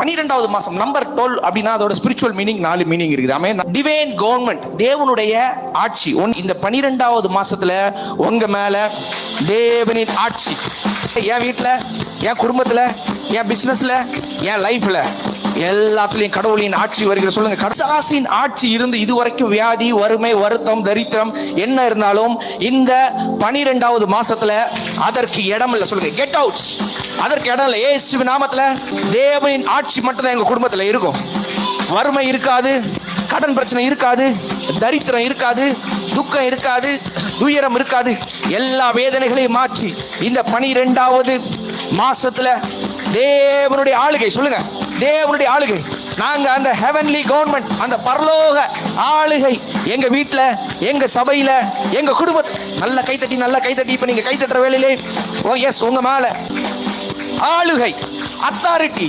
12வது மாசம் நம்பர் 12 அப்படின்னா அதோட ஸ்பிரிச்சுவல் மீனிங் 4 மீனிங் இருக்குது. ஆமென். டிவைன் கவர்மெண்ட், தேவனுடைய ஆட்சி. இந்த 12வது மாசத்துல உங்க மேல தேவனின் ஆட்சி. என் வீட்டுல, என் குடும்பத்துல, என் பிசினஸ்ல, என் லைஃப்ல எல்லாத்துலயும் கடவுளின் ஆட்சி வருகிற. சொல்லுங்க, கர்த்தாசின் ஆட்சி இருந்து இதுவரைக்கும் வியாதி, வறுமை, வருத்தம், தரித்திரம் என்ன இருந்தாலும் இந்த 12வது மாசத்துல அதற்கு இடம் இல்லை. சொல்லுங்க, கெட் அவுட். அதற்கு இடம் இல்லை. இயேசுவின் நாமத்துல தேவனின் ஆட்சி மட்டும் தான் எங்க குடும்பத்துல இருக்கும். வறுமை இருக்காது, கடன் பிரச்சனை இருக்காது, தரித்திரம் இருக்காது, துக்கம் இருக்காது, துயரம் இருக்காது. எல்லா வேதனைகளையும் மாற்றி இந்த 12வது மாசத்துல தேவனுடைய ஆளுகை. சொல்லுங்க, தேவனுடைய ஆளுகை. நாங்க அந்த ஹெவன்லி கவர்மெண்ட், அந்த பரலோக ஆளுகை எங்க வீட்டுல, எங்க சபையில, எங்க குடும்பத்துல. நல்ல கைத்தட்டி, நல்ல கைத்தட்டி. இப்ப நீங்க கைத்தட்டுற வேலையிலே எஸ், உங்க மேல ஆளுகை, அத்தாரிட்டி.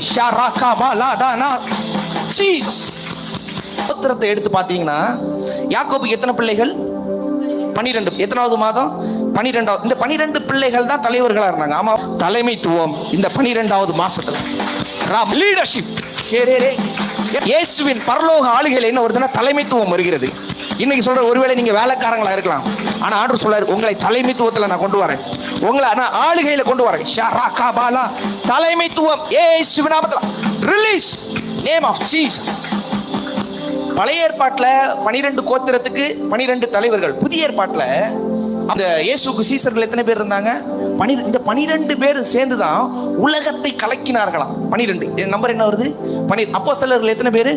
பத்திரத்தை எடுத்து பாத்தீங்கன்னா யாக்கோபுக்கு எத்தனை பிள்ளைகள்? 12. எத்தனாவது மாதம்? 12வது. இந்த 12 பிள்ளைகள் தான் தலைவர்களா இருந்தாங்க. ஆமா, தலைமைத்துவம் இந்த 12வது மாசத்துல. லீடர்ஷிப். இயேசுவின் பரலோக ஆளுகையில் என்ன வருதுன்னா தலைமைத்துவம் வருகிறது. இன்னைக்கு சொல்ற, ஒருவேளை நீங்க வேலைக்காரங்களா இருக்கலாம், ஆனா ஆண்டவர் சொல்றாரு, உங்களை தலைமைத்துவத்துல நான் கொண்டு வரேன், உங்களை நான் ஆளுகையில கொண்டு வரேன். தலைமைத்துவம் இயேசுவின் நாமத்துல ரிலீஸ், நேம் ஆஃப் ஜீசஸ். பழைய ஏற்பாட்டுல 12 கோத்திரத்துக்கு 12 தலைவர்கள். புதிய ஏற்பாட்டுல அந்த இயேசுக்கு சீசர்கள் எத்தனை பேர் இருந்தாங்க? இந்த 12 பேர் சேர்ந்துதான் உலகத்தை கலக்கினார்களாம். 12 நம்பர் என்ன வருது? அப்போஸ்தலர்கள் எத்தனை பேர்?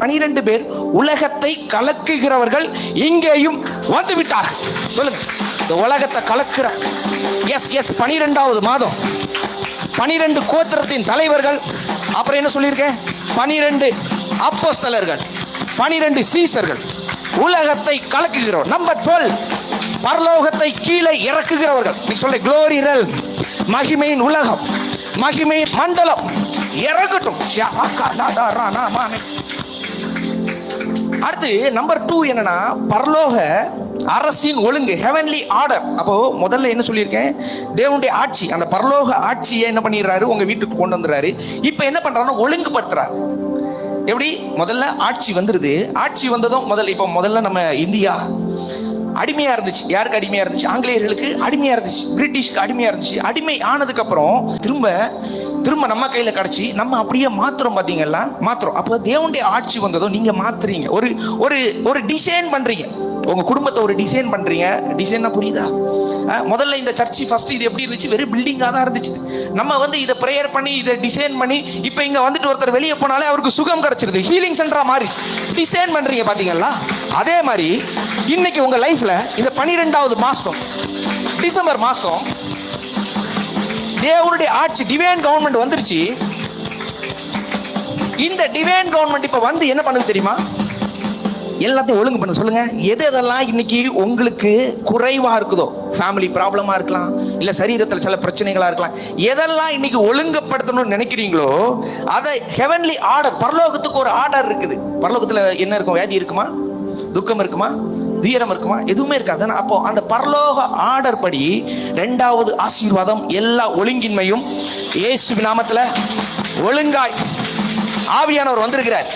12 பேர். உலகத்தை கலக்குகிறவர்கள் இங்கேயும் வந்து விட்டார்கள். சொல்லுங்க, இந்த உலகத்தை கலக்குற 12வது மாதம் 12 கோத்திரத்தின் தலைவர்கள். அப்புறம் என்ன சொல்லியிருக்கேன்? 12 அப்போஸ்தலர்கள், 12 சீசர்கள், உலகத்தை கலக்குகிறவர். நம்பர் 12, பரலோகத்தை கீழே இறக்குகிறவர்கள். நீ சொல்ல, குளோரி ரெல், மகிமையின் உலகம், மகிமையின் மண்டலம் இறக்கட்டும். அடுத்து நம்பர் 2 என்னன்னா, பரலோக அரசின் ஒழுங்கு, ஹெவன்லி ஆர்டர். அப்போ முதல்ல என்ன சொல்லியிருக்கேன்? தேவனுடைய ஆட்சி. அந்த பரலோக ஆட்சியை என்ன பண்ணிடுறாரு? உங்க வீட்டுக்கு கொண்டு வந்துடுறாரு. இப்ப என்ன பண்றாருன்னா ஒழுங்குபடுத்துறாரு. எப்படி? முதல்ல ஆட்சி வந்துருது. ஆட்சி வந்ததும் முதல்ல நம்ம இந்தியா அடிமையா இருந்துச்சு. யாருக்கு அடிமையா இருந்துச்சு? ஆங்கிலேயர்களுக்கு அடிமையா இருந்துச்சு, பிரிட்டிஷ்க்கு அடிமையா இருந்துச்சு. அடிமை ஆனதுக்கு அப்புறம் திரும்ப நம்ம கையில கிடைச்சி நம்ம அப்படியே மாத்துறோம். பாத்தீங்களா, மாத்துறோம். அப்போ தேவனுடைய ஆட்சி வந்ததும் நீங்க மாத்துறீங்க, ஒரு டிசைன் பண்றீங்க. உங்க குடும்பத்தை ஒரு டிசைன் பண்றீங்க. டிசைன்னா புரியுதா? முதல்ல இந்த சர்ச்சு ஃபர்ஸ்ட் இது எப்படி இருந்துச்சு? வெறும் பில்டிங்கா தான் இருந்துச்சு. நம்ம இதை பிரேயர் பண்ணி, இதை டிசைன் பண்ணி, இப்போ இங்க வந்துட்டு ஒருத்தர் வெளியே போனாலே அவருக்கு சுகம் கிடைச்சிருது. ஹீலிங் சென்டரா மாதிரி டிசைன் பண்றீங்க. பாத்தீங்களா? அதே மாதிரி இன்னைக்கு உங்க லைஃப்ல இந்த 12வது மாசம், டிசம்பர் மாசம், தேவனுடைய ஆட்சி, டிவைன் கவர்மெண்ட் வந்துருச்சு. இந்த டிவைன் கவர்மெண்ட் இப்ப வந்து என்ன பண்ணுது தெரியுமா? எல்லாத்தையும் ஒழுங்கு பண்ண. சொல்லுங்க, எதெல்லாம் இன்னைக்கு உங்களுக்கு குறைவா இருக்குதோ, ஃபேமிலி ப்ராப்ளமா இருக்கலாம், இல்ல சரீரத்தில் சில பிரச்சனைகளா இருக்கலாம், எதெல்லாம் இன்னைக்கு ஒழுங்குபடுத்தணும்னு நினைக்கிறீங்களோ அதை ஹெவன்லி ஆர்டர், பரலோகத்துக்கு ஒரு ஆர்டர் இருக்குது. பரலோகத்துல என்ன இருக்கும்? வியாதி இருக்குமா? துக்கம் இருக்குமா? துயரம் இருக்குமா? எதுவுமே இருக்காது. அப்போ அந்த பரலோக ஆர்டர் படி 2வது ஆசீர்வாதம், எல்லா ஒழுங்கின்மையும் இயேசுவின் நாமத்துல ஒழுங்காய் ஆவியானவர் வந்திருக்கிறார்.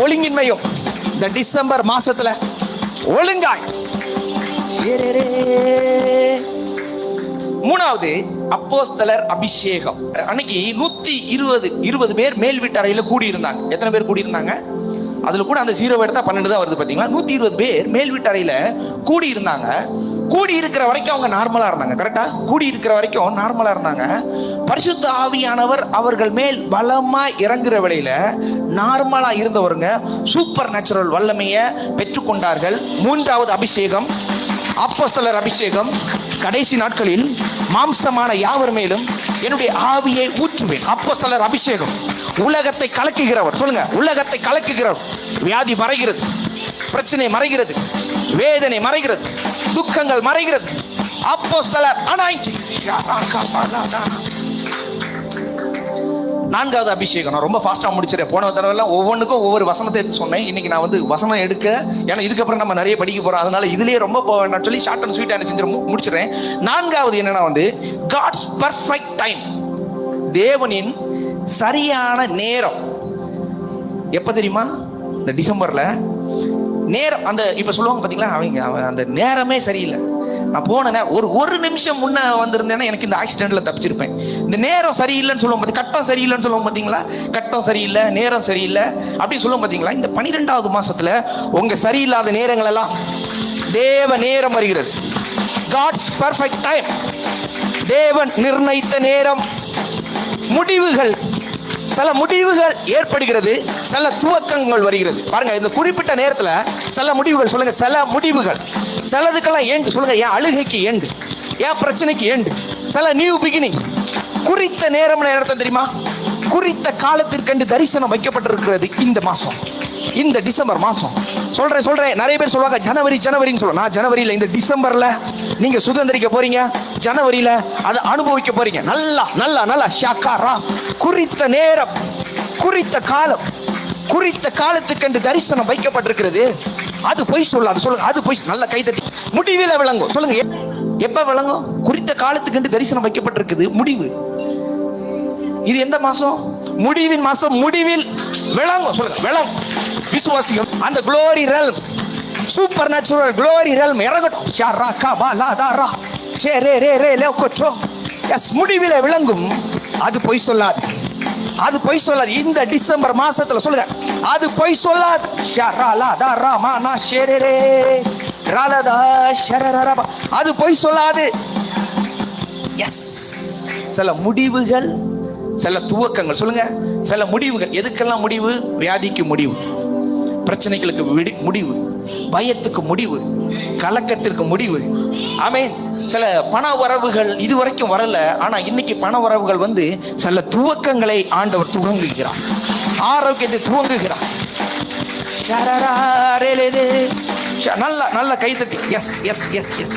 ஒழுங்கின்மையும் இந்த டிசம்பர் மாசத்துல ஒழுங்காய். 3வது அப்போஸ்தலர் அபிஷேகம். அன்னைக்கு 120 பேர் மேல் வீட்டு அறையில கூடி இருந்தாங்க. எத்தனை பேர் கூடி இருந்தாங்க? அதுல கூட அந்த 0 எடுத்தா 12 தான் வருது. பாத்தீங்களா? 120 பேர் மேல் வீட்டு அறையில கூடி இருந்தாங்க. கூடி இருக்கிற வரைக்கும் அவங்க நார்மலா இருந்தாங்க. கரெக்டா? கூடி இருக்கிற வரைக்கும் நார்மலா இருந்தாங்க. பரிசுத்த ஆவியானவர் அவர்கள் மேல் பலமா இறங்குற வேளையில நார்மலா இருந்தவருங்க சூப்பர் நேச்சுரல் வல்லமையை பெற்றுக்கொண்டார்கள். 3வது அபிஷேகம், அப்போஸ்தலர் அபிஷேகம். கடைசி நாட்களில் மாம்சமான யாவர் மேலும் என்னுடைய ஆவியை ஊற்றுவேன். அப்போஸ்தலர் அபிஷேகம். உலகத்தை கலக்குகிறவர். சொல்லுங்க, உலகத்தை கலக்குகிறவர். வியாதி மறைகிறது, பிரச்சனை மறைகிறது, வேதனை மறைகிறது, துக்கங்கள் மறைகிறது. அப்போஸ்தலர் அனாயிண்டிங். 4வது அபிஷேகம். நான் ரொம்ப ஃபாஸ்டா முடிச்சிடறேன். போன தடவை எல்லாம் ஒவ்வொன்றுக்கும் ஒவ்வொரு வசனத்தை எடுத்து சொன்னேன். இன்னைக்கு நான் வசனம் எடுக்க, ஏன்னா இதுக்கப்புறம் நம்ம நிறைய படிக்க போறோம், அதனால இதுலயே ரொம்ப நான் சொல்லி ஷார்ட் அண்ட் ஸ்வீட் செஞ்சு முடிச்சிடறேன். 4வது என்னன்னா காட்ஸ் பர்ஃபெக்ட் டைம். தேவனின் சரியான நேரம் எப்ப தெரியுமா? இந்த டிசம்பர்ல நேரம். அந்த இப்ப சொல்லுவாங்க பாத்தீங்களா, அவங்க அந்த நேரமே சரியில்லை. நான் போனேன் ஒரு நிமிஷம் முன்ன வந்திருந்தேன்னா எனக்கு இந்த ஆக்சிடென்ட்ல தப்பிச்சிருப்பேன். இந்த நேரம் சரியில்லைன்னு சொல்லுவோம், கட்டம் சரியில்லைன்னு சொல்லுவோம் பாத்தீங்களா, கட்டம் சரியில்லை, நேரம் சரியில்லை அப்படின்னு சொல்லுவோம் பாத்தீங்களா. இந்த 12வது மாசத்துல உங்க சரியில்லாத நேரங்கள் எல்லாம் தேவ நேரம் வருகிறது. God's perfect time. தேவன் நிர்ணயித்த நேரம். முடிவுகள், சில முடிவுகள் ஏற்படுகிறது, சில துவக்கங்கள் வருகிறது. பாருங்க, இந்த குறிப்பிட்ட நேரத்துல சில முடிவுகள் சொல்லுங்க, சில முடிவுகள். சிலதுக்கெல்லாம் ஏண்டு சொல்லுங்க, என் அழுகைக்கு ஏண்டு, என் பிரச்சனைக்கு ஏண்டு, சில நியூ பிகினிங். குறித்த நேரம் நேரத்தை தெரியுமா? குறித்த காலத்திற்கென்று தரிசனம் வைக்கப்பட்டிருக்கிறது இந்த மாசம், இந்த டிசம்பர் மாசம். சொல்றேன் நிறைய பேர் சொல்லுவாங்க ஜனவரின்னு சொல்லுவாங்க. நான் ஜனவரியில, இந்த டிசம்பர்ல நீங்க சுதந்திரிக்க போறீங்க, ஜனவரியில அதை அனுபவிக்க போறீங்க. நல்லா ஷாக்காரா. குறித்த நேரம், குறித்த காலம், குறித்த காலத்துக்கென்று தரிசனம் வைக்கப்பட்டிருக்கிறது. அது பொய் சொல்லாது சொல்லுங்க, அது பொய். நல்ல கைதட்டி. முடிவில் விளங்கும் சொல்லுங்க. எப்ப விளங்கும்? குறித்த காலத்துக்கென்று தரிசனம் வைக்கப்பட்டிருக்குது. முடிவு. இது எந்த மாசம்? முடிவின் மாசம். முடிவில் விளங்கும் சொல்லுங்க, விளங்கும். விசுவாசியம் அந்த glory realm, super natural glory realm இறங்கட்டும். ஷாரா காபா லாதாரா ஷேரே ரே ரே லோகோச்சோ. எஸ், முடிவிலே விளங்கும். அது பொய் சொல்லாது, அது பொய் சொல்லாது. இந்த டிசம்பர் மாசத்துல சொல்லுங்க, அது பொய் சொல்லாது. ஷாரா லாதாரா மானா ஷேரே ரே ராலதா ஷரரரபா. அது பொய் சொல்லாது. எஸ், சில முடிவுகள், சில துவக்கங்கள் சொல்லுங்க, சில முடிவுகள். எதுக்கெல்லாம் முடிவு? வியாதிக்கு முடிவு, பிரச்சனைகளுக்கு முடிவு, பயத்துக்கு முடிவு, கலக்கத்திற்கு முடிவு. ஆமென். சில பண வரவுகள் இதுவரைக்கும் வரல, ஆனா இன்னைக்கு பண வரவுகள் வந்து சில துவக்கங்களை ஆண்டவர் துவங்குகிறார், ஆரோக்கியத்தை துவங்குகிறார். நல்ல கைதட்டி. Yes yes yes S.